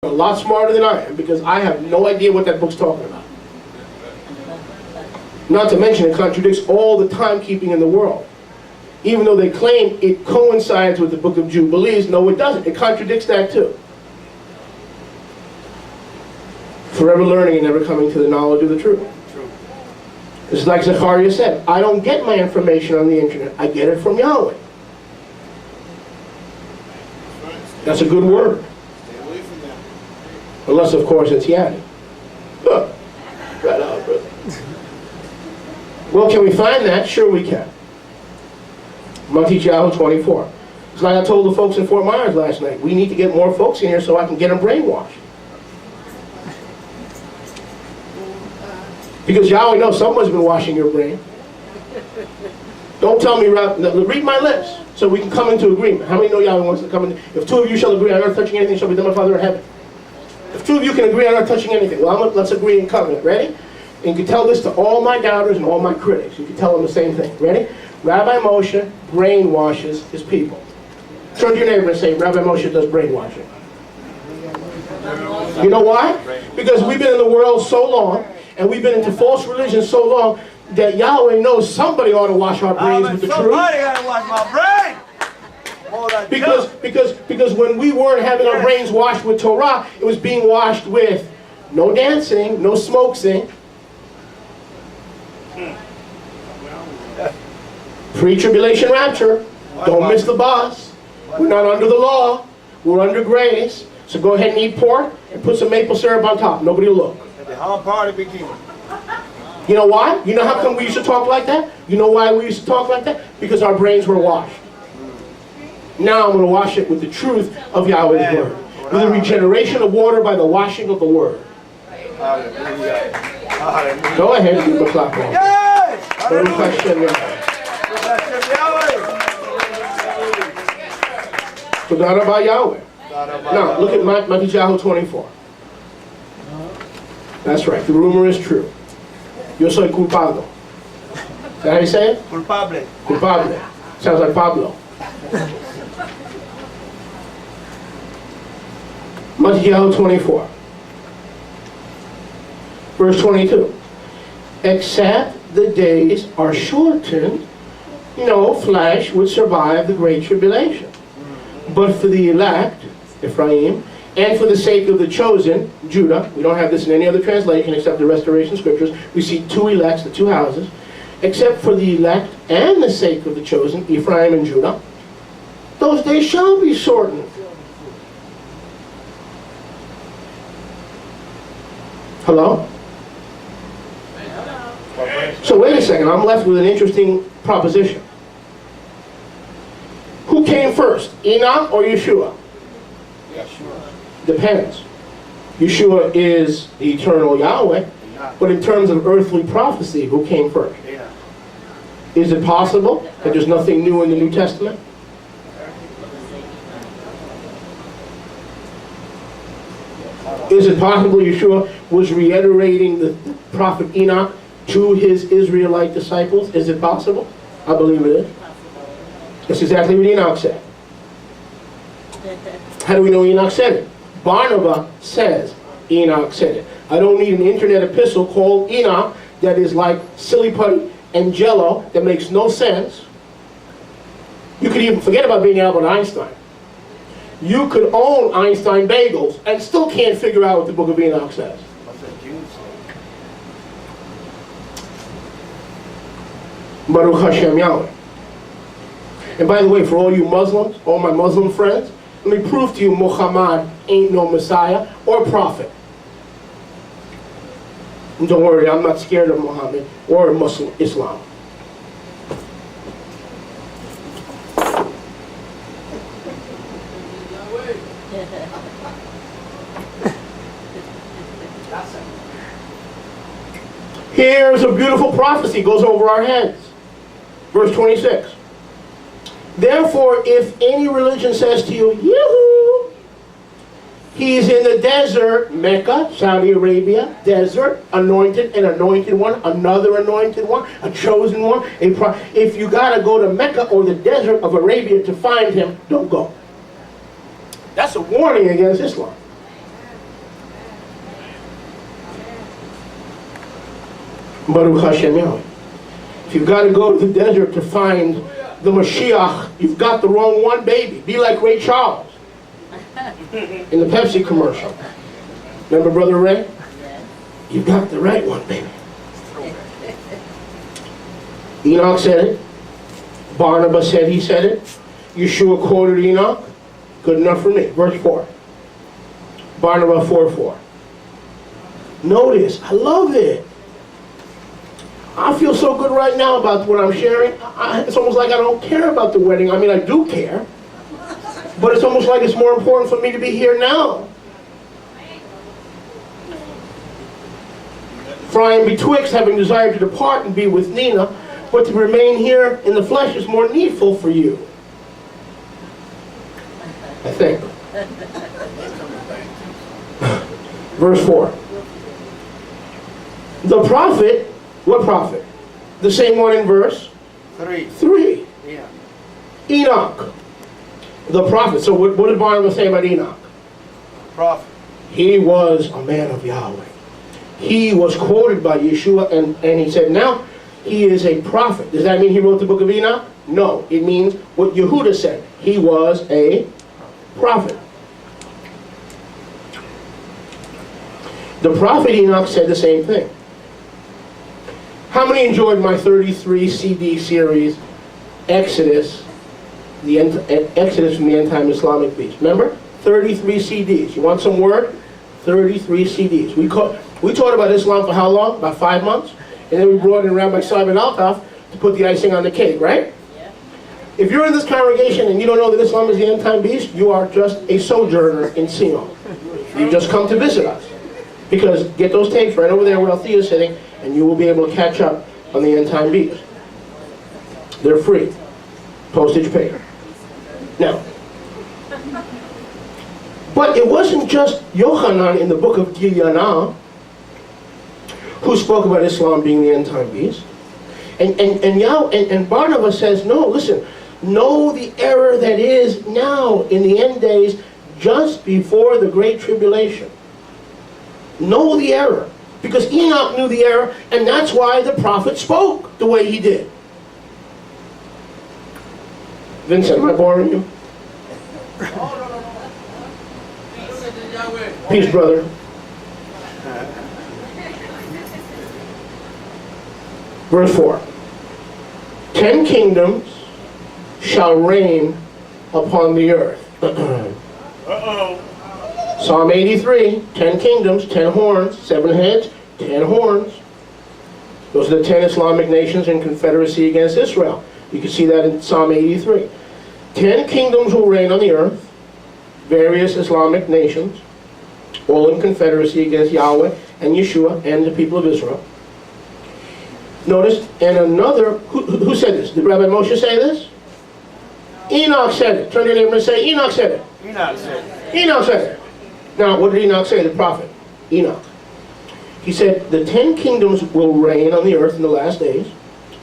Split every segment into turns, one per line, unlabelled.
a lot smarter than I am because I have no idea what that book's talking about. Not to mention it contradicts all the timekeeping in the world. Even though they claim it coincides with the book of Jubilees, no it doesn't. It contradicts that too. Forever learning and never coming to the knowledge of the truth. It's like Zechariah said, I don't get my information on the internet. I get it from Yahweh. That's a good word.
Stay away from that.
Unless, of course, it's Yanni. Huh. Right out, brother. Well, can we find that? Sure we can. I'm going to teach Yahoo 24. It's like I told the folks in Fort Myers last night. We need to get more folks in here so I can get them brainwashed. Because Yahweh knows someone's been washing your brain. Don't tell me, read my lips so we can come into agreement. How many know Yahweh wants to come in? If two of you shall agree on earth touching anything, shall be done by my Father in heaven. If two of you can agree on earth touching anything, well, let's agree in covenant. Ready? And you can tell this to all my doubters and all my critics. You can tell them the same thing. Ready? Rabbi Moshe brainwashes his people. Turn to your neighbor and say, Rabbi Moshe does brainwashing. You know why? Because we've been in the world so long, and we've been into false religion so long, that Yahweh knows somebody ought to wash our brains with the truth.
Somebody got to wash my brain!
Because when we weren't having our brains washed with Torah, it was being washed with no dancing, no smokesing. Pre-tribulation rapture. Don't miss the bus. We're not under the law. We're under grace. So go ahead and eat pork and put some maple syrup on top. Nobody will look.
The whole party begins.
You know why? You know how come we used to talk like that? You know why we used to talk like that? Because our brains were washed. Now I'm going to wash it with the truth of Yahweh's word. With the regeneration of water by the washing of the word. Go ahead, give the clap on. Todah rabah Yahweh. Now, look at Matthew Yahoo 24. That's right, the rumor is true. Yo soy culpado. Is that how you say it?
Culpable.
Culpable. Sounds like Pablo. Matthew Yahoo 24. Verse 22. Except the days are shortened, no flesh would survive the great tribulation. But for the elect, Ephraim, and for the sake of the chosen, Judah, we don't have this in any other translation except the Restoration Scriptures, we see two elects, the two houses, except for the elect and the sake of the chosen, Ephraim and Judah, those days shall be shortened. Hello? So wait a second, I'm left with an interesting proposition. Who came first, Enoch or Yeshua?
Yeshua.
Depends. Yeshua is the eternal Yahweh, but in terms of earthly prophecy, who came first? Is it possible that there's nothing new in the New Testament? Is it possible Yeshua was reiterating the prophet Enoch to his Israelite disciples? Is it possible? I believe it is. That's exactly what Enoch said. How do we know Enoch said it? Barnava says Enoch said it. I don't need an internet epistle called Enoch that is like silly putty and jello that makes no sense. You could even forget about being Albert Einstein. You could own Einstein bagels and still can't figure out what the book of Enoch says. Baruch Hashem Yahweh. And by the way, for all you Muslims, all my Muslim friends, let me prove to you Muhammad ain't no Messiah or prophet. And don't worry, I'm not scared of Muhammad or Muslim Islam. Here's a beautiful prophecy, goes over our heads. Verse 26. Therefore, if any religion says to you, yoo-hoo, he's in the desert, Mecca, Saudi Arabia, desert, anointed, an anointed one, another anointed one, a chosen one. If you got to go to Mecca or the desert of Arabia to find him, don't go. That's a warning against Islam. Baruch Hashem Yahweh. If you've got to go to the desert to find the Mashiach, you've got the wrong one, baby. Be like Ray Charles in the Pepsi commercial. Remember Brother Ray? You've got the right one, baby. Enoch said it. Barnava said he said it. Yeshua quoted Enoch. Good enough for me. Verse 4. Barnava 4:4. Notice, I love it. I feel so good right now about what I'm sharing. It's almost like I don't care about the wedding. I mean, I do care. But it's almost like it's more important for me to be here now. For I am betwixt, having desired to depart and be with Nina, but to remain here in the flesh is more needful for you. I think. Verse 4. The prophet, what prophet? The same one in verse 3.
Yeah.
Enoch. The prophet. So what did Barnava say about Enoch?
Prophet.
He was a man of Yahweh. He was quoted by Yeshua, and he said, now he is a prophet. Does that mean he wrote the book of Enoch? No. It means what Yehuda said. He was a prophet. The prophet Enoch said the same thing. How many enjoyed my 33 CD series, Exodus, Exodus from the End Time Islamic Beast? Remember? 33 CDs. You want some word? 33 CDs. We taught about Islam for how long? About 5 months. And then we brought in Rabbi Simon Altaf to put the icing on the cake, right? Yeah. If you're in this congregation and you don't know that Islam is the end time beast, you are just a sojourner in Sion. You just come to visit us. Because get those tapes right over there where Althea is sitting, and you will be able to catch up on the end time beast. They're free. Postage paid. Now, but it wasn't just Yochanan in the book of Gilyanah who spoke about Islam being the end time beast. And Barnava says, no, listen, know the error that is now in the end days just before the Great Tribulation. Know the error. Because Enoch knew the error, and that's why the prophet spoke the way he did. Vincent, am I boring you? Peace, brother. Verse 4. 10 kingdoms shall reign upon the earth.
Uh-oh.
Psalm 83, 10 kingdoms, 10 horns, 7 heads, 10 horns. Those are the 10 Islamic nations in confederacy against Israel. You can see that in Psalm 83. 10 kingdoms will reign on the earth, various Islamic nations, all in confederacy against Yahweh and Yeshua and the people of Israel. Notice, and another, who said this? Did Rabbi Moshe say this? Enoch said it. Turn to your neighbor and say, Enoch said it.
Enoch said it.
Enoch said it. Now, what did Enoch say, the prophet? Enoch. He said, the 10 kingdoms will reign on the earth in the last days,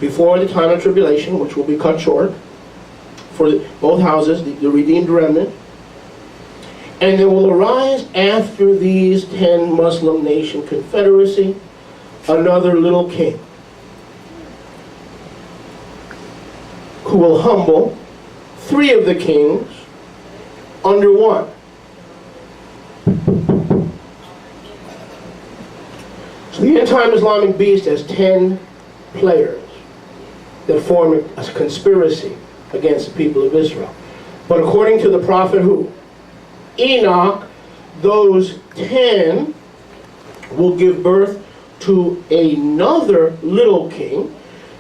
before the time of tribulation, which will be cut short, for both houses, the redeemed remnant. And there will arise after these 10 Muslim nation confederacy, another little king, who will humble 3 of the kings under one. So the end-time Islamic beast has 10 players that form a conspiracy against the people of Israel. But according to the prophet who? Enoch, those 10 will give birth to another little king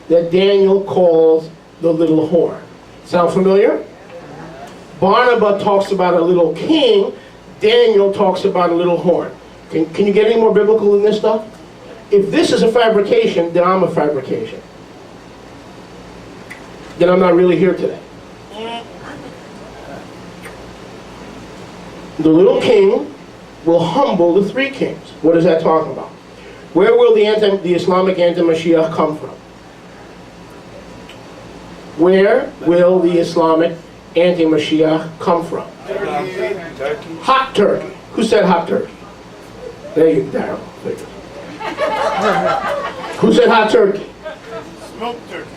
that Daniel calls the little horn. Sound familiar? Barnava talks about a little king. Daniel talks about a little horn. Can you get any more biblical than this stuff? If this is a fabrication, then I'm a fabrication. Then I'm not really here today. The little king will humble the 3 kings. What is that talking about? Where will the Islamic anti-Mashiach come from? Where will the Islamic anti-Mashiach come from?
Turkey.
Hot turkey. Who said hot turkey? There you go. Who said hot turkey?
Smoked turkey.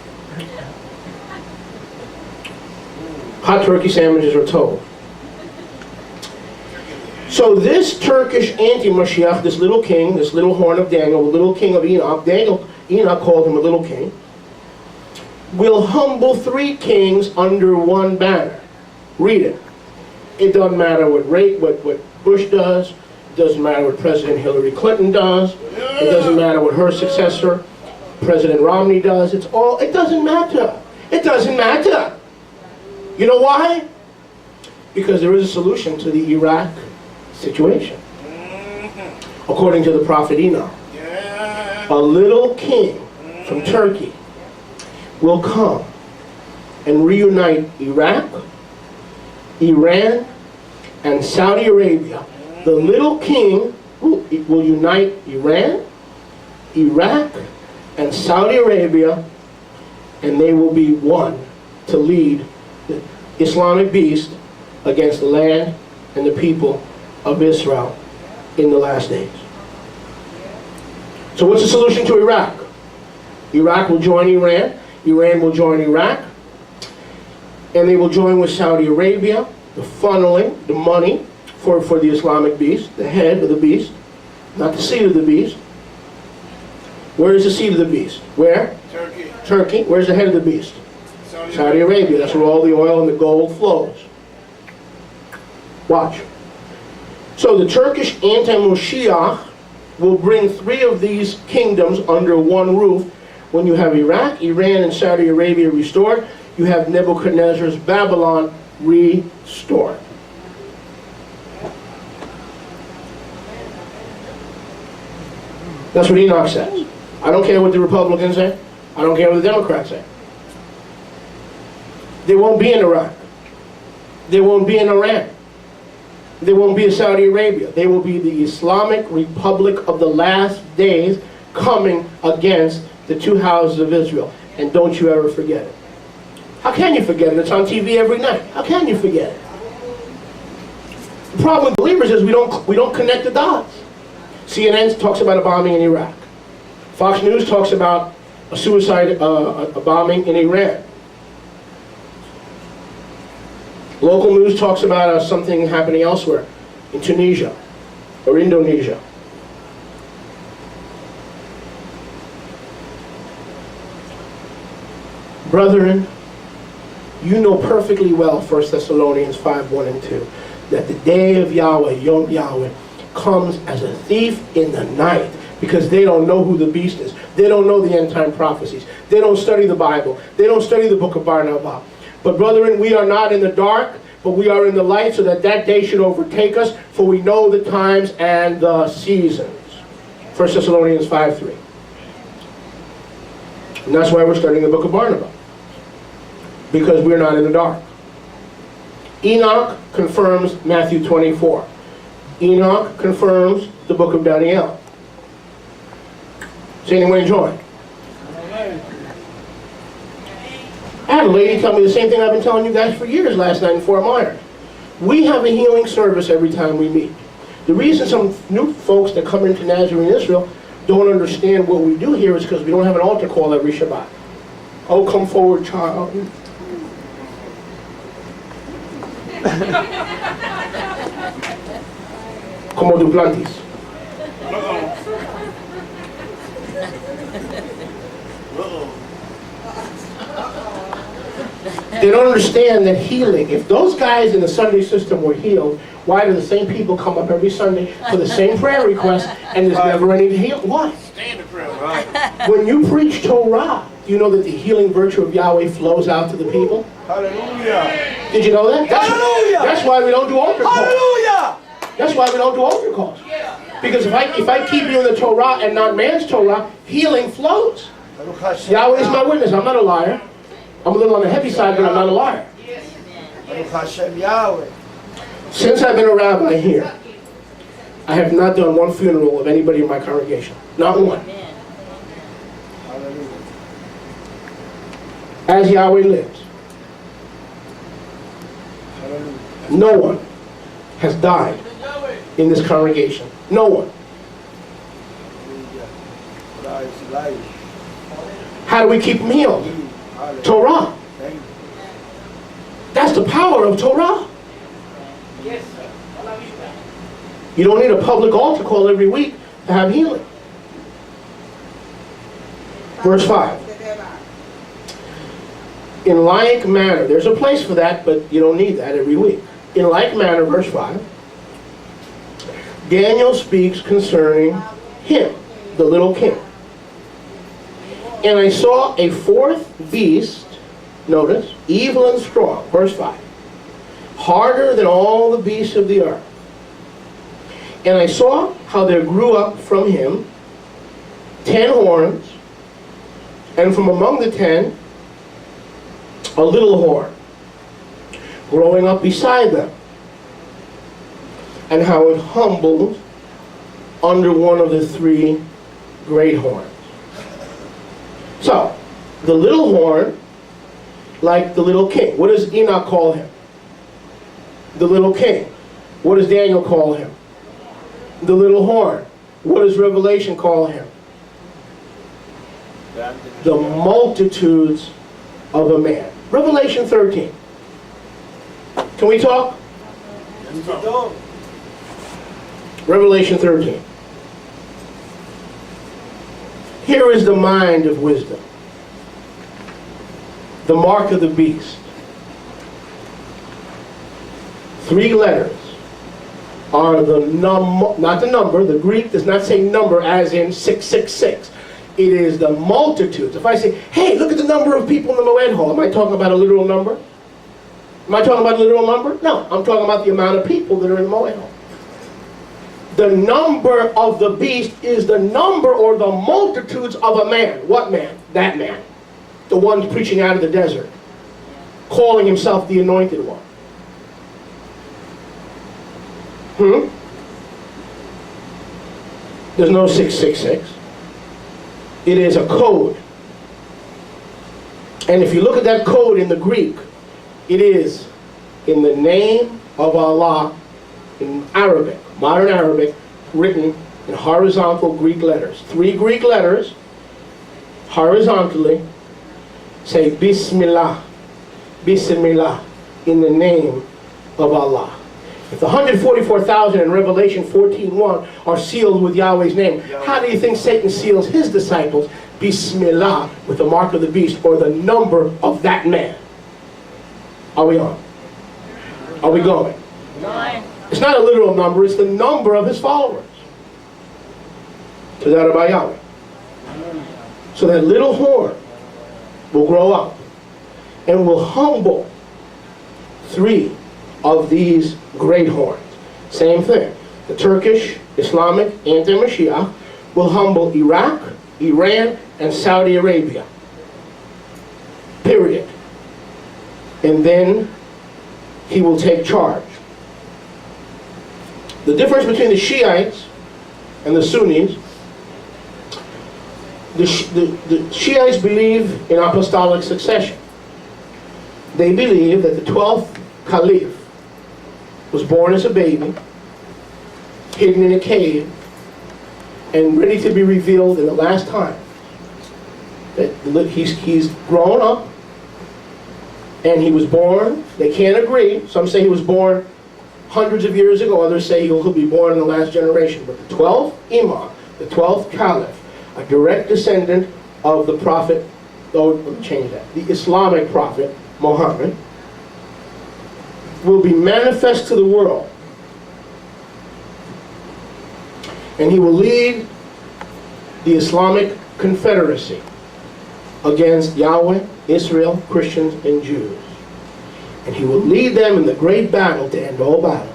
Hot turkey sandwiches are told. So this Turkish anti-Mashiach, this little king, this little horn of Daniel, the little king of Enoch, Enoch called him a little king, will humble three kings under one banner. Read it. It doesn't matter what Bush does. It doesn't matter what President Hillary Clinton does. It doesn't matter what her successor, President Romney, does. It doesn't matter. It doesn't matter. You know why? Because there is a solution to the Iraq situation. According to the prophet Enoch, a little king from Turkey will come and reunite Iraq, Iran, and Saudi Arabia. The little king will unite Iran, Iraq, and Saudi Arabia, and they will be one to lead the Islamic beast against the land and the people of Israel in the last days. So what's the solution to Iraq? Iraq will join Iran, Iran will join Iraq, and they will join with Saudi Arabia, the funneling, the money for the Islamic beast, the head of the beast, not the seed of the beast. Where is the seed of the beast? Where?
Turkey.
Turkey. Where's the head of the beast? Saudi Arabia. That's where all the oil and the gold flows. Watch. So the Turkish anti-Mashiach will bring three of these kingdoms under one roof. When you have Iraq, Iran, and Saudi Arabia restored, you have Nebuchadnezzar's Babylon restored. That's what Enoch says. I don't care what the Republicans say. I don't care what the Democrats say. They won't be in Iraq. They won't be in Iran. They won't be in Saudi Arabia. They will be the Islamic Republic of the last days coming against the two houses of Israel. And don't you ever forget it. How can you forget it? It's on TV every night. How can you forget it? The problem with believers is we don't connect the dots. CNN talks about a bombing in Iraq. Fox News talks about a suicide, a bombing in Iran. Local news talks about something happening elsewhere, in Tunisia or Indonesia. Brethren, you know perfectly well, 1 Thessalonians 5:1 and 2, that the day of Yahweh, Yom Yahweh, comes as a thief in the night, because they don't know who the beast is. They don't know the end time prophecies. They don't study the Bible. They don't study the book of Barnava. But brethren, we are not in the dark, but we are in the light, so that day should overtake us, for we know the times and the seasons. 1 Thessalonians 5:3. And that's why we're studying the book of Barnava, because we're not in the dark. Enoch confirms Matthew 24. Enoch confirms the book of Daniel. Is anyone enjoying? I had a lady tell me the same thing I've been telling you guys for years last night in Fort Myers. We have a healing service every time we meet. The reason some new folks that come into Nazarene Israel don't understand what we do here is because we don't have an altar call every Shabbat. Oh, come forward, child. Como du plantis. They don't understand that healing, if those guys in the Sunday system were healed, why do the same people come up every Sunday for the same prayer request and there's never any heal? Why?
Standard prayer, right?
When you preach Torah, do you know that the healing virtue of Yahweh flows out to the people?
Hallelujah.
Did you know that?
Hallelujah.
That's why we don't do altar calls.
Hallelujah.
That's why we don't do altar calls. Because if I keep you in the Torah and not man's Torah, healing flows. Yahweh is my witness. I'm not a liar. I'm a little on the heavy side, but I'm not a liar. Since I've been a rabbi here, I have not done one funeral of anybody in my congregation. Not one. As Yahweh lives, no one has died in this congregation. No one. How do we keep them healed? Torah. That's the power of Torah. You don't need a public altar call every week to have healing. Verse 5. In like manner, there's a place for that, but you don't need that every week. In like manner, verse 5, Daniel speaks concerning him, the little king. And I saw a fourth beast, notice, evil and strong, verse 5, harder than all the beasts of the earth. And I saw how there grew up from him 10 horns, and from among the 10, a little horn, growing up beside them, and how it humbled under one of the 3 great horns. So, the little horn, like the little king. What does Enoch call him? The little king. What does Daniel call him? The little horn. What does Revelation call him? The multitudes of a man. Revelation 13. Can we talk? Revelation 13. Here is the mind of wisdom. The mark of the beast. 3 letters are the not the number. The Greek does not say number as in 666. It is the multitudes. If I say, hey, look at the number of people in the Moed Hall, am I talking about a literal number? Am I talking about a literal number? No, I'm talking about the amount of people that are in the Moed Hall. The number of the beast is the number or the multitudes of a man. What man? That man. The one preaching out of the desert, calling himself the anointed one. There's no 666. It is a code. And if you look at that code in the Greek, it is in the name of Allah in Arabic, modern Arabic, written in horizontal Greek letters. 3 Greek letters, horizontally, say Bismillah, Bismillah, in the name of Allah. If the 144,000 in Revelation 14:1 are sealed with Yahweh's name, how do you think Satan seals his disciples? Bismillah, with the mark of the beast, or the number of that man. Are we on? Are we going? It's not a literal number, it's the number of his followers. To that about Yahweh. So that little horn will grow up and will humble 3 of these great horns. Same thing. The Turkish, Islamic, anti-Mashiach will humble Iraq, Iran, and Saudi Arabia. Period. And then he will take charge. The difference between the Shiites and the Sunnis, the Shiites believe in apostolic succession. They believe that the 12th Caliph was born as a baby, hidden in a cave, and ready to be revealed in the last time. That he's grown up, and he was born, they can't agree, some say he was born hundreds of years ago, others say he'll be born in the last generation. But the 12th Imam, the 12th Caliph, a direct descendant of the Prophet, let me change that, the Islamic Prophet, Muhammad, will be manifest to the world. And he will lead the Islamic Confederacy against Yahweh, Israel, Christians, and Jews. And he will lead them in the great battle to end all battles.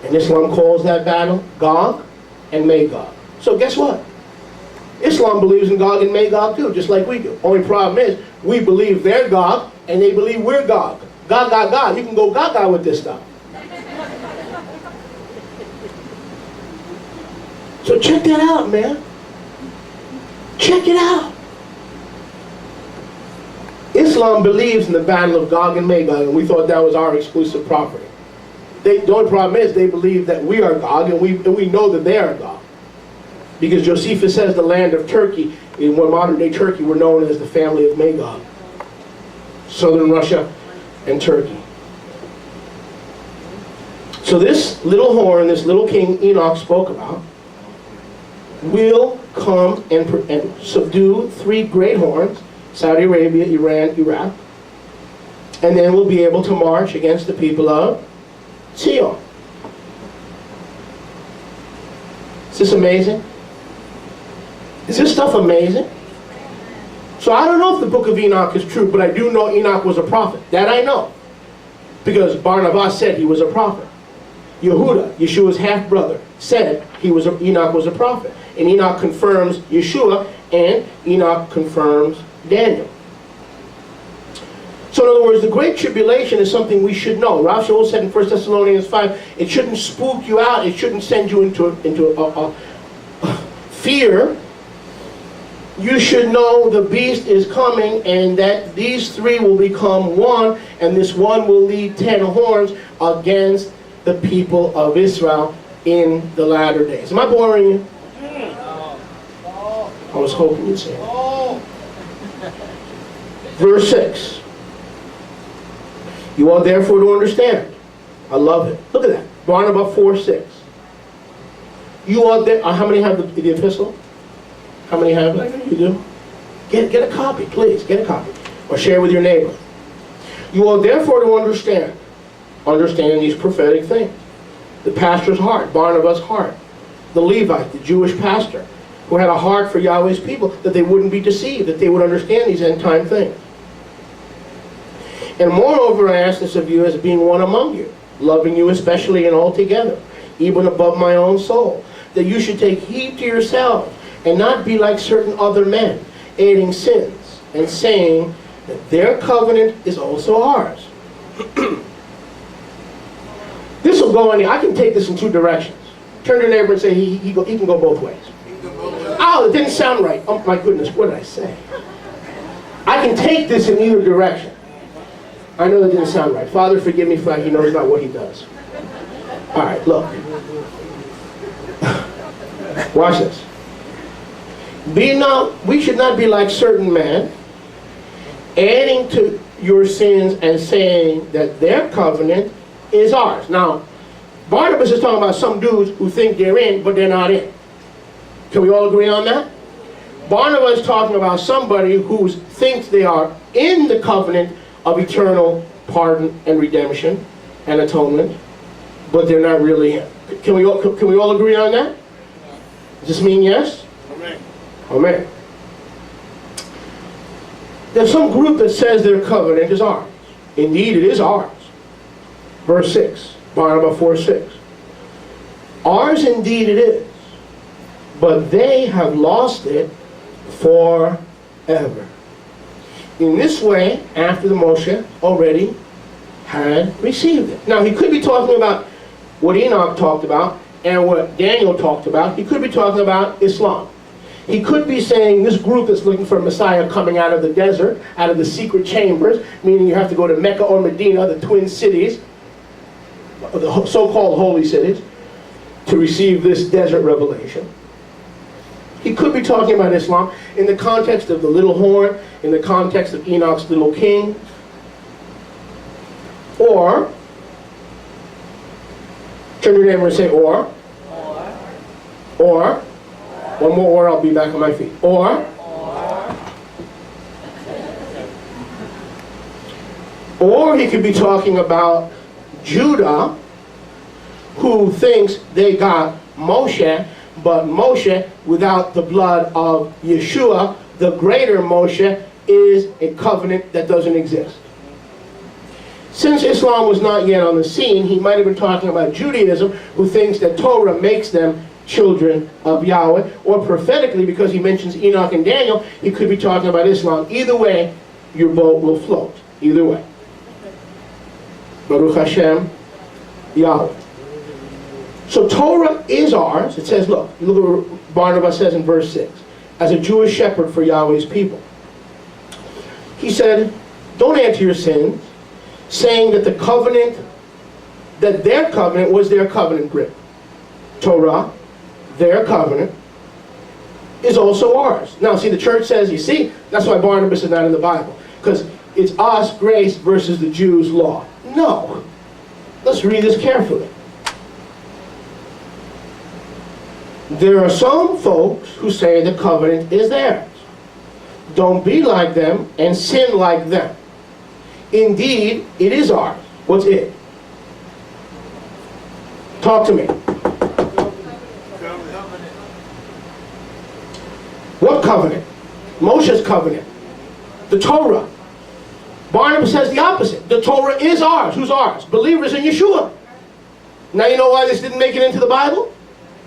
And Islam calls that battle Gog and Magog. So guess what? Islam believes in Gog and Magog too, just like we do. Only problem is, we believe they're Gog, and they believe we're Gog. Gog, Gog, Gog. You can go Gaga with this stuff. So check that out, man. Check it out. Islam believes in the battle of Gog and Magog, and we thought that was our exclusive property. The only problem is they believe that we are Gog, and we know that they are Gog. Because Josephus says the land of Turkey, in what modern day Turkey, were known as the family of Magog. Southern Russia and Turkey. So this little horn, this little king Enoch spoke about, will come and subdue 3 great horns, Saudi Arabia, Iran, Iraq, and then we'll be able to march against the people of Zion. Is this amazing? Is this stuff amazing? So I don't know if the book of Enoch is true, but I do know Enoch was a prophet. That I know. Because Barnava said he was a prophet. Yehuda, Yeshua's half-brother, said Enoch was a prophet. And Enoch confirms Yeshua, and Enoch confirms Daniel. So in other words, the Great Tribulation is something we should know. Rav Shaul said in 1 Thessalonians 5, it shouldn't spook you out, it shouldn't send you into fear. You should know the beast is coming and that these 3 will become one, and this one will lead 10 horns against the people of Israel in the latter days. Am I boring you? I was hoping you'd say that. Verse 6. You are therefore to understand. I love it. Look at that. Barnava 4:6. You are there. How many have the epistle? How many have it? You do? Get a copy, please. Get a copy. Or share with your neighbor. You are therefore to understand these prophetic things. The pastor's heart, Barnabas' heart. The Levite, the Jewish pastor, who had a heart for Yahweh's people, that they wouldn't be deceived, that they would understand these end time things. And moreover, I ask this of you as being one among you, loving you especially and altogether, even above my own soul, that you should take heed to yourselves, and not be like certain other men, aiding sins, and saying that their covenant is also ours. This will go I can take this in 2 directions. Turn to your neighbor and say he can go both ways. Oh, it didn't sound right. Oh my goodness, what did I say? I can take this in either direction. I know that didn't sound right. Father, forgive me for he knows not what he does. All right, look. Watch this. We should not be like certain men, adding to your sins and saying that their covenant is ours. Now, Barnabas is talking about some dudes who think they're in, but they're not in. Can we all agree on that? Barnabas is talking about somebody who thinks they are in the covenant of eternal pardon and redemption and atonement, but they're not really in. Can we all agree on that? Does this mean yes?
Amen.
Amen. There's some group that says their covenant is ours. Indeed, it is ours. Verse 6, Barnava 4:6. Ours indeed it is, but they have lost it forever. In this way, after the Moshe already had received it. Now, he could be talking about what Enoch talked about and what Daniel talked about. He could be talking about Islam. He could be saying this group that's looking for Messiah coming out of the desert, out of the secret chambers, meaning you have to go to Mecca or Medina, the twin cities, the so-called holy cities, to receive this desert revelation. He could be talking about Islam in the context of the little horn, in the context of Enoch's little king, or, turn to your neighbor and say, or, one more or, I'll be back on my feet, or he could be talking about Judah, who thinks they got Moshe, but Moshe, without the blood of Yeshua, the greater Moshe, is a covenant that doesn't exist. Since Islam was not yet on the scene, he might have been talking about Judaism, who thinks that Torah makes them children of Yahweh, or prophetically, because he mentions Enoch and Daniel, he could be talking about Islam. Either way, your boat will float. Either way. Baruch Hashem, Yahweh. So Torah is ours. It says, look at what Barnabas says in verse 6. As a Jewish shepherd for Yahweh's people. He said, don't add to your sins, saying that the covenant, that their covenant was their covenant grip. Torah, their covenant, is also ours. Now, see, the church says, you see, that's why Barnabas is not in the Bible. Because it's us, grace, versus the Jews' law. No. Let's read this carefully. There are some folks who say the covenant is theirs. Don't be like them and sin like them. Indeed, it is ours. What's it? Talk to me. What covenant? Moshe's covenant. The Torah. Barnabas says the opposite. The Torah is ours. Who's ours? Believers in Yeshua. Now you know why this didn't make it into the Bible?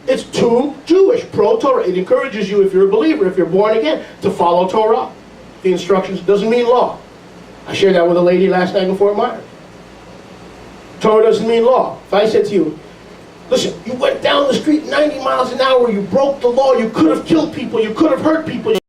It's too Jewish, pro-Torah. It encourages you, if you're a believer, if you're born again, to follow Torah. The instructions doesn't mean law. I shared that with a lady last night in Fort Myers. Torah doesn't mean law. If I said to you, listen, you went down the street 90 miles an hour, you broke the law, you could have killed people, you could have hurt people.